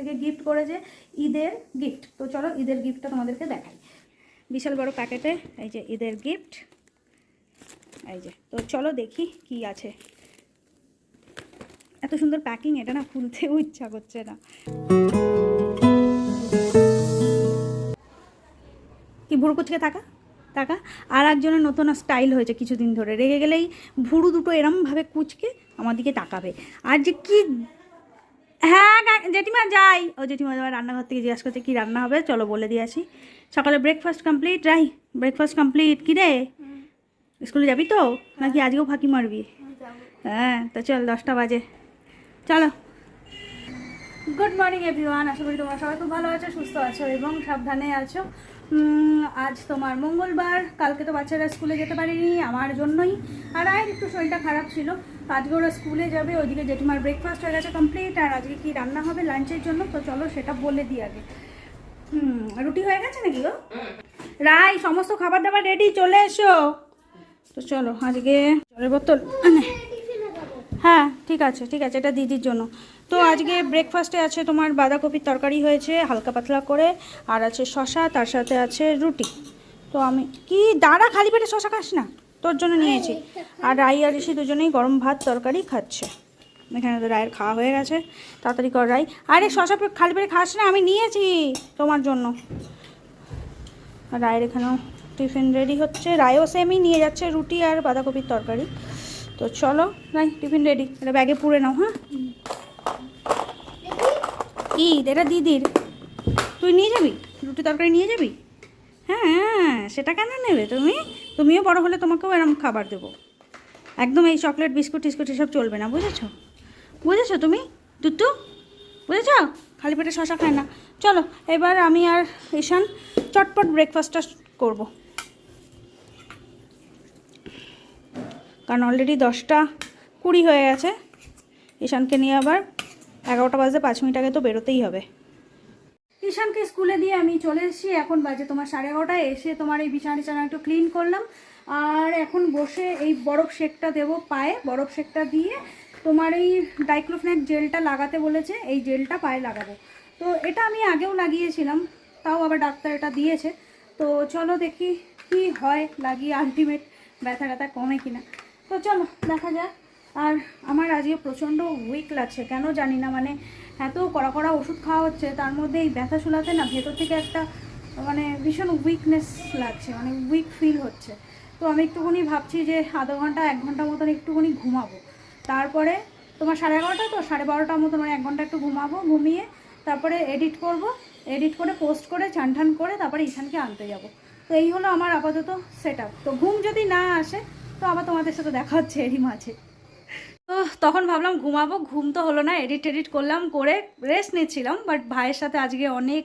থেকে গিফট করেছে, ঈদের গিফট। তো চলো ঈদের গিফটটা তোমাদেরকে দেখাই। বিশাল বড় প্যাকেটে এই যে ঈদের গিফট, এই যে। তো চলো দেখি কি আছে। এত সুন্দর প্যাকিং, এটা না খুলতেও ইচ্ছা করছে না। কি ভুরু কুচকে থাকা টাকা। আর একজনের নতুন স্টাইল হয়েছে কিছুদিন ধরে, রেগে গেলেই ভুরু দুটো এরমভাবে কুচকে আমার দিকে তাকাবে। আর যে কি, হ্যাঁ জেঠিমা যাই, ও জেঠিমা যাবার রান্নাঘর থেকে জিজ্ঞাসা করছে কী রান্না হবে, চলো বলে দিয়ে আসি। সকালে ব্রেকফাস্ট কমপ্লিট, রাই ব্রেকফাস্ট কমপ্লিট। কী রে স্কুলে যাবি তো নাকি আজকেও ফাঁকি মারবি? হ্যাঁ তো চল, 10টা বাজে, চলো। গুড মর্নিং এভরিওয়ান, আশা করি তোমরা সবাই খুব ভালো আছো, সুস্থ আছো এবং সাবধানে আছো। আজ তোমার মঙ্গলবার, কালকে তো বাচ্চারা স্কুলে যেতে পারিনি আমার জন্যই, আর আয়ের একটু শরীরটা খারাপ ছিল। আজকে ওরা স্কুলে যাবে, ওইদিকে জেঠিমার ব্রেকফাস্ট হয়ে গেছে কমপ্লিট। আর আজকে কি রান্না হবে লাঞ্চের জন্য, তো চলো সেটা বলে দিই আগে। রুটি হয়ে গেছে নাকি গো? রাই সমস্ত খাবার দাবার রেডি, চলে এসো। তো চলো আজকে জলের বোতল, হ্যাঁ ঠিক আছে ঠিক আছে, এটা দিদির জন্য। তো আজকে ব্রেকফাস্টে আছে তোমার বাঁধাকপির তরকারি হয়েছে হালকা পাতলা করে, আর আছে শশা, তার সাথে আছে রুটি। তো আমি কি দাঁড়া, খালি পেটে শশা খাস না, তোর জন্য নিয়েছি। আর রাই আর ঋষি দুজনেই গরম ভাত তরকারি খাচ্ছে। এখানে তো রায়ের খাওয়া হয়ে গেছে, তাড়াতাড়ি কর রাই। আরে শশা খালি পেটে খাস না, আমি নিয়েছি তোমার জন্য। আর রায়ের এখানেও টিফিন রেডি হচ্ছে, রায়ও সেমই নিয়ে যাচ্ছে রুটি আর বাঁধাকপির তরকারি। তো চলো রাই টিফিন রেডি, এটা ব্যাগে পুরে নাও। হ্যাঁ ঈদ, এটা দিদির, তুই নিয়ে যাবি রুটি তরকারি নিয়ে যাবি? হ্যাঁ সেটা কেন নেবে তুমি, তুমিও বড় হলে তোমাকেও এরম খাবার দেবো। একদম এই চকলেট বিস্কুট টিস্কুট এসব চলবে না, বুঝেছো? বুঝেছো তুমি দুটু, বুঝেছো? খালি পেটে শশা খায় না। চলো এবার আমি আর ঈশান চটপট ব্রেকফাস্টটা করবো, কারণ অলরেডি 10:20 হয়ে গেছে। ঈশানকে নিয়ে আবার 11টা বাজে 5 মিনিট আগে তো বেরোতেই হবে। ঈশানকে স্কুলে দিয়ে আমি চলে এসেছি, এখন বাজে তোমার 11:30। এসে তোমার এই বিছানা একটু ক্লিন করলাম, আর এখন বসে এই বরফ শেকটা দেবো পায়ে। বরফ শেকটা দিয়ে তোমার এই ডাইক্লোফেনাক জেলটা লাগাতে বলেছে, এই জেলটা পায়ে লাগাবো। তো এটা আমি আগেও লাগিয়েছিলাম, তাও আবার ডাক্তার এটা দিয়েছে। তো চলো দেখি কি হয় লাগিয়ে, আলটিমেট ব্যথা ট্যাথা কমে কিনা। তো চলো দেখা যাক। আর আমার আজকে প্রচণ্ড উইক লাগছে, কেন জানি না, মানে এত কড়া কড়া ওষুধ খাওয়া হচ্ছে, তার মধ্যে এই ব্যথা শোলাতে না ভেতর থেকে একটা মানে ভীষণ উইকনেস লাগছে, মানে উইক ফিল হচ্ছে। তো আমি একটুখানি ভাবছি যে আধা ঘন্টা 1 ঘন্টা মতন একটুখানি ঘুমাবো, তারপরে তোমার 11:30 তো 12:30 মতো মানে 1 ঘন্টা একটু ঘুমাবো, ঘুমিয়ে তারপরে এডিট করব, এডিট করে পোস্ট করে চান ঠান করে তারপরে ঈশানকে আনতে যাব। তো এই হলো আমার আপাতত সেট আপ। তো ঘুম যদি না আসে তো আবার তোমাদের সাথে দেখা হচ্ছে এরই মাঝে। তো তখন ভাবলাম ঘুমাবো, ঘুম তো হলো না, এডিট করলাম, করে রেস্ট নিচ্ছিলাম। বাট ভাইয়ের সাথে আজকে অনেক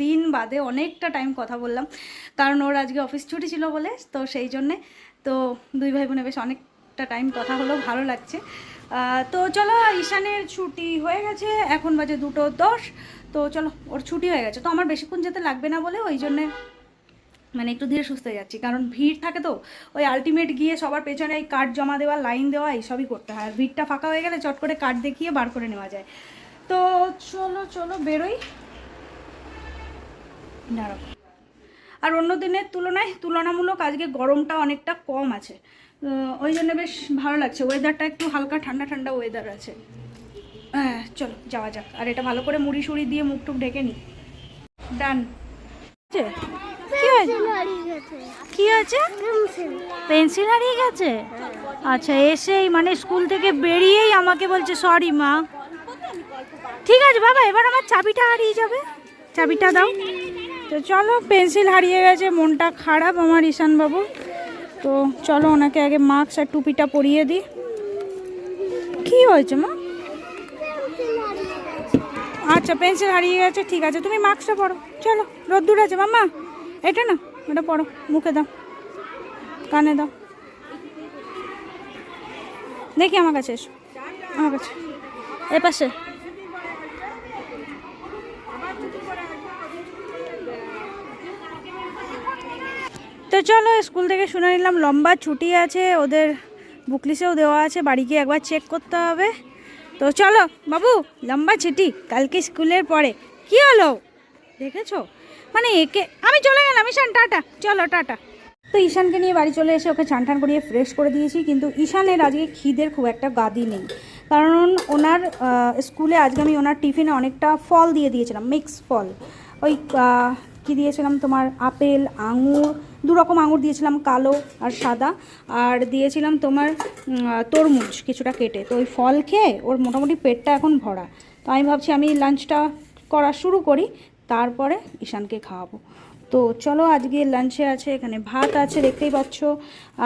দিন বাদে অনেকটা টাইম কথা বললাম, কারণ ওর আজকে অফিস ছুটি ছিল বলে, তো সেই জন্যে। তো দুই ভাই বোনে বেশ অনেকটা টাইম কথা হলো, ভালো লাগছে। তো চলো ঈশানের ছুটি হয়ে গেছে, এখন বাজে 2:10। তো চলো ওর ছুটি হয়ে গেছে, তো আমার বেশিক্ষণ যেতে লাগবে না বলে ওই জন্যে মানে একটু ধীরে সুস্থে যাচ্ছি, কারণ ভিড় থাকে তো ওই আলটিমেট গিয়ে সবার পেছনে এই কার্ড জমা দেওয়া, লাইন দেওয়া এইসবই করতে হয়। আর ভিড়টা ফাঁকা হয়ে গেলে চট করে কার্ড দেখিয়ে বার করে নেওয়া যায়। তো চলো চলো বেরোই, দাঁড়াও। আর অন্য দিনের তুলনায় তুলনামূলক আজকে গরমটা অনেকটা কম আছে, ওই জন্য বেশ ভালো লাগছে। ওয়েদারটা একটু হালকা ঠান্ডা ঠান্ডা ওয়েদার আছে। হ্যাঁ চলো যাওয়া যাক, আর এটা ভালো করে মুড়ি সুড়ি দিয়ে মুখ টুক ঢেকে নিই। ডান। কি হয়েছে? পেন্সিল হারিয়ে গেছে? আচ্ছা এসেই মানে স্কুল থেকে বেরিয়েই আমাকে বলছে সরি মা। ঠিক আছে বাবা, এবার আমার চাবিটা হারিয়ে যাবে, চাবিটা দাও। তো চলো পেন্সিল হারিয়ে গেছে, মনটা খারাপ আমার ঈশান বাবু। তো চলো ওনাকে আগে মাস্ক আর টুপিটা পরিয়ে দিই। কি হয়েছে মা? আচ্ছা পেন্সিল হারিয়ে গেছে, ঠিক আছে তুমি মাস্কটা পরো। চলো রোদ্দুর আছে মাম্মা, এটা না এটা পরো, মুখে দাও, কানে দাও। দেখি আমার কাছে এসো, আমার কাছে এ পাশে। তো চলো স্কুল থেকে শুনে নিলাম লম্বা ছুটি আছে ওদের, বুকলিশেও দেওয়া আছে, বাড়ি গিয়ে একবার চেক করতে হবে। তো চলো বাবু, লম্বা ছুটি কালকে স্কুলের পরে। কি হলো দেখেছো? মানে একে আমি চলে গেলাম, ঈশান টাটা, চলো টাটা। তো ঈশানকে নিয়ে বাড়ি চলে এসে ওকে চান টান করিয়ে ফ্রেশ করে দিয়েছি, কিন্তু ঈশানের আজকে খিদের খুব একটা গাদি নেই, কারণ ওনার স্কুলে আজকে আমি ওনার টিফিনে অনেকটা ফল দিয়ে দিয়েছিলাম, মিক্স ফল। ওই কী দিয়েছিলাম তোমার, আপেল, আঙুর, দু রকম আঙুর দিয়েছিলাম, কালো আর সাদা, আর দিয়েছিলাম তোমার তরমুজ কিছুটা কেটে। তো ওই ফল খেয়ে ওর মোটামুটি পেটটা এখন ভরা। তো আমি ভাবছি আমি লাঞ্চটা করা শুরু করি, তারপরে ঈশানকে খাওয়াবো। তো চলো, আজকে লাঞ্চে আছে এখানে ভাত আছে দেখতেই পাচ্ছ,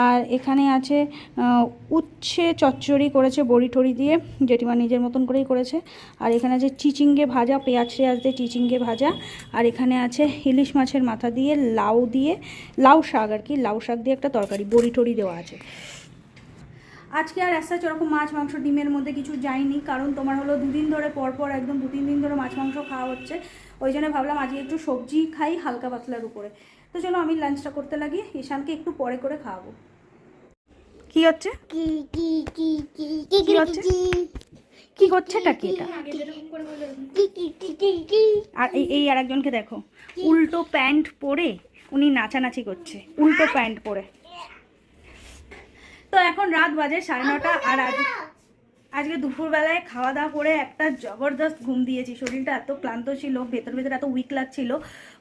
আর এখানে আছে উচ্ছে চচ্চড়ি করেছে বড়ি টড়ি দিয়ে, জেঠিমা নিজের মতন করেই করেছে। আর এখানে আছে চিচিঙ্গে ভাজা, পেঁয়াজ টেয়াজ দিয়ে চিচিঙ্গে ভাজা। আর এখানে আছে ইলিশ মাছের মাথা দিয়ে লাউ শাক আর কি, লাউ শাক দিয়ে একটা তরকারি, বড়ি টড়ি দেওয়া আছে। আজকে আর এসা ওরকম মাছ মাংস ডিমের মধ্যে কিছু যায়নি, কারণ তোমার হলো দুদিন ধরে পরপর একদম 2-3 দিন ধরে মাছ মাংস খাওয়া হচ্ছে। ওই জন্য ভাবলাম আজকে একটু সবজি খাই হালকা পাতলার উপরে। তো চলো আমি লাঞ্চটা করতে লাগি, ঈশানকে একটু পরে করে খাওয়াবো। কি হচ্ছে কি হচ্ছে কি করছেটা কি এটা? আর এই আর একজনকে দেখো, উল্টো প্যান্ট পরে উনি নাচানাচি করছে, উল্টো প্যান্ট পরে। তো এখন রাত বাজে 9:30, আর আজকে দুপুরবেলায় খাওয়া দাওয়া করে একটা জবরদস্ত ঘুম দিয়েছি। শরীরটা এত ক্লান্ত ছিল, ভেতর এত উইক লাগছিল,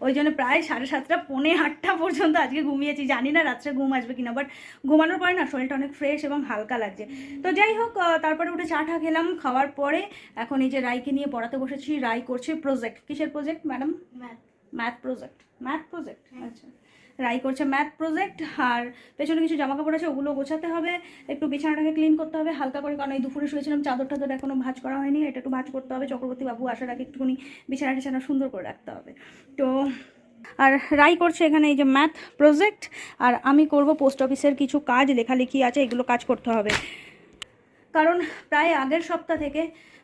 ওই জন্য প্রায় 7:30 পৌনে 8টা পর্যন্ত আজকে ঘুমিয়েছি। জানি না রাত্রে ঘুম আসবে কিনা, বাট ঘুমানোর পরে না শরীরটা অনেক ফ্রেশ এবং হালকা লাগছে। তো যাই হোক, তারপরে উঠে চা টা খেলাম, খাওয়ার পরে এখন এই যে রাইকে নিয়ে পড়াতে বসেছি। রাই করছে প্রজেক্ট। কিসের প্রজেক্ট ম্যাডাম? Math project. আচ্ছা, রাই করছে ম্যাথ প্রজেক্ট। আর পেছনে কিছু জামা কাপড় আছে, ওগুলো গোছাতে হবে, একটু বিছানাটাকে ক্লিন করতে হবে হালকা করে, কারণ এই দুপুরে শুয়েছিলাম, চাদর টাদর এখনো ভাঁজ করা হয়নি, এটা একটু ভাঁজ করতে হবে। চক্রবর্তী বাবু আসার আগে একটুখানি বিছানা সুন্দর করে রাখতে হবে। তো আর রাই করছে এখানে এই যে ম্যাথ প্রজেক্ট, আর আমি করব পোস্ট অফিসের কিছু কাজ, লেখালেখি আছে, এগুলো কাজ করতে হবে। কারণ প্রায় আগের সপ্তাহ থেকে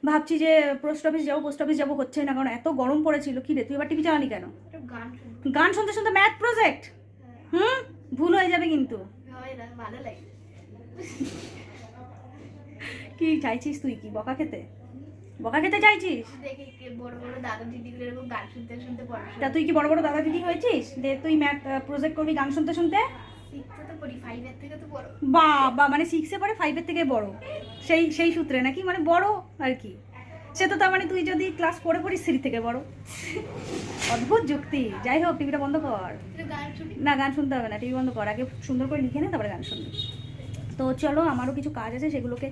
ভাবছি যে পোস্ট অফিস যাবো, হচ্ছে না, কারণ এত গরম পড়েছিল। কি রে, তুই এবার টিভি চালানি কেন? গান শুনতে শুনতে ম্যাথ প্রজেক্ট? ভুল হয়ে যাবে কিন্তু। কি চাইছিস তুই? কি বকা খেতে চাইছিস? তা তুই কি বড় বড় দাদা দিদি হয়েছিস যে তুই ম্যাথ প্রজেক্ট করবি গান শুনতে শুনতে? বাবা, মানে 6-এ পড়ে 5-এর থেকে বড়, সেই সূত্রে নাকি, মানে বড় আর কি। সে তো তার মানে তুই যদি ক্লাস 4-এ পড়িস 3 থেকে বড়। অদ্ভুত যুক্তি। যাই হোক, টিভিটা বন্ধ কর। না, গান শুনতে হবে না, টিভি বন্ধ কর, আগে সুন্দর করে লিখে নে তারপরে গান শুনবি। তো চলো, আমারও কিছু কাজ আছে, সেগুলোকে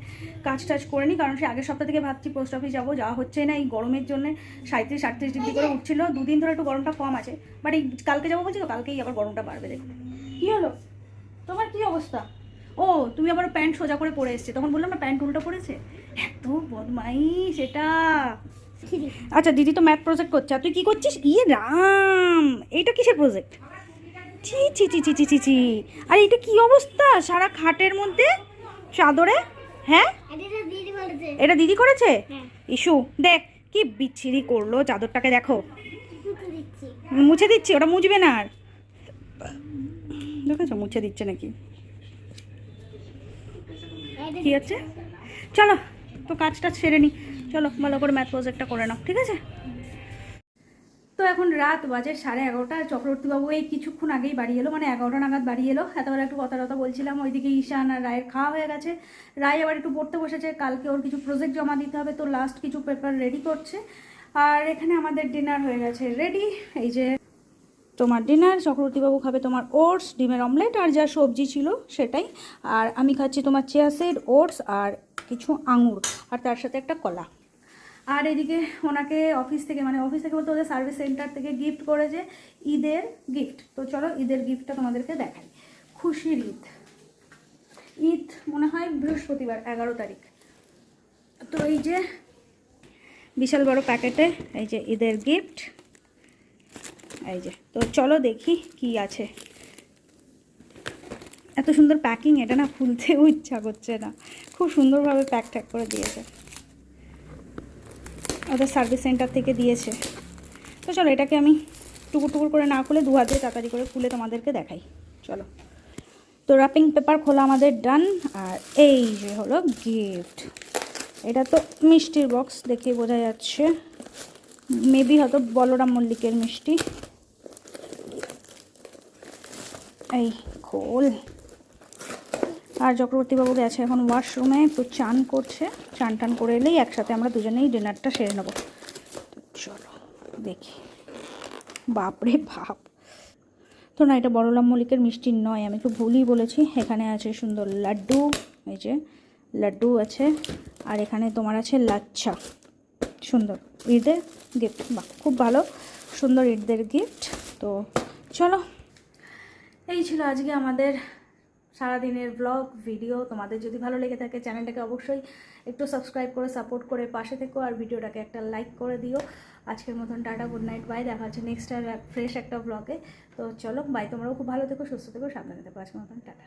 কাজ করে নিই, কারণ সে আগের সপ্তাহ থেকে ভাবছি পোস্ট অফিস যাওয়া হচ্ছে না। এই গরমের জন্য 37-38 ডিগ্রি করে উঠছিল, 2 দিন ধরে একটু গরমটা কম আছে, বাট এই কালকে যাবো বলছি তো, কালকেই আবার গরমটা বাড়বে। দেখো কী হলো তোমার, কি অবস্থা? ও, তুমি আবার প্যান্ট সোজা করে পরে এসছে, তখন বললাম না প্যান্ট উল্টো পড়েছে। এত বদমাইশ সেটা। আচ্ছা, দিদি তো ম্যাথ প্রজেক্ট করছে, আর তুই কি করছিস? ইয়ে রাম, এইটা কিসের প্রজেক্ট? ছি ছি ছি ছি ছি ছি ছি। আর এটা কি অবস্থা সারা খাটের মধ্যে চাদরে? হ্যাঁ, এটা দিদি করেছে। ইস্যু দেখ কি বিচ্ছিরি করলো চাদরটাকে, দেখো মুছে দিচ্ছি, ওটা মুছবে না আর। দেখেছো মুছে দিচ্ছে নাকি? কি হচ্ছে? চলো তো কাজটা সেরে নি, চলো ভালো করে ম্যাথ প্রজেক্টটা করে নাও, ঠিক আছে? তো এখন রাত বাজে 11:30। চক্রবর্তীবাবু এই কিছুক্ষণ আগেই বাড়ি এলো, মানে 11টা নাগাদ বাড়ি এলো। এতবার একটু কথা বলছিলাম, ওইদিকে ঈশান আর রায়ের খাওয়া হয়ে গেছে। রায় আবার একটু পড়তে বসেছে, কালকে ওর কিছু প্রজেক্ট জমা দিতে হবে, তো লাস্ট কিছু পেপার রেডি করছে। আর এখানে আমাদের ডিনার হয়ে গেছে রেডি। এই যে তোমার ডিনার, চক্রবর্তীবাবু খাবে তোমার ওটস, ডিমের অমলেট, আর যা সবজি ছিল সেটাই। আর আমি খাচ্ছি তোমার চিয়া সিড, ওটস আর কিছু আঙুর, আর তার সাথে একটা কলা। আর এদিকে ওনাকে অফিস থেকে বলতে ওদের সার্ভিস সেন্টার থেকে গিফট করেছে, ঈদের গিফট। তো চলো ঈদের গিফটটা তোমাদেরকে দেখাই। খুশির ঈদ মনে হয় বৃহস্পতিবার 11 তারিখ। তো এই যে বিশাল বড় প্যাকেটে এই যে ঈদের গিফট, এই যে। তো চলো দেখি কি আছে। এত সুন্দর প্যাকিং, এটা না খুলতেও ইচ্ছা করছে না, খুব সুন্দরভাবে প্যাক করে দিয়েছে, ওদের সার্ভিস সেন্টার থেকে দিয়েছে। তো চলো এটাকে আমি টুকুর করে না খুলে 2 হাত দিয়ে তাড়াতাড়ি করে খুলে তোমাদেরকে দেখাই, চলো। তো র্যাপিং পেপার খোলা আমাদের ডান, আর এই যে হলো গিফট, এটা তো মিষ্টির বক্স, দেখে বোঝা যাচ্ছে মেবি হয়তো বলরাম মল্লিকের মিষ্টি। এই খোল। আর চক্রবর্তীবাবু গেছে এখন ওয়াশরুমে, একটু চান করছে, চান টান করে এলেই একসাথে আমরা দুজনেই ডিনারটা সেরে নেবো। চলো দেখি। বাপরে বাপ। তো না, এটা বলরাম মল্লিকের মিষ্টি নয়, আমি একটু ভুলই বলেছি। এখানে আছে সুন্দর লাড্ডু, এই যে লাড্ডু আছে, আর এখানে তোমার আছে লাচ্ছা। সুন্দর ঈদের গিফট, বাহ খুব ভালো, সুন্দর ঈদের গিফট। তো চলো, এই ছিল আজকে আমাদের সারাদিনের ব্লগ ভিডিও। তোমাদের যদি ভালো লেগে থাকে চ্যানেলটাকে অবশ্যই একটু সাবস্ক্রাইব করে সাপোর্ট করে পাশে থেকো, আর ভিডিওটাকে একটা লাইক করে দিও। আজকের মতন টাটা, গুড নাইট, বাই। দেখা হচ্ছে নেক্সট ফ্রেশ একটা ব্লগে। তো চলো বাই, তোমরাও খুব ভালো থেকো, সুস্থ থেকো, সাবধানে থেকো। আজকের মতন টাটা।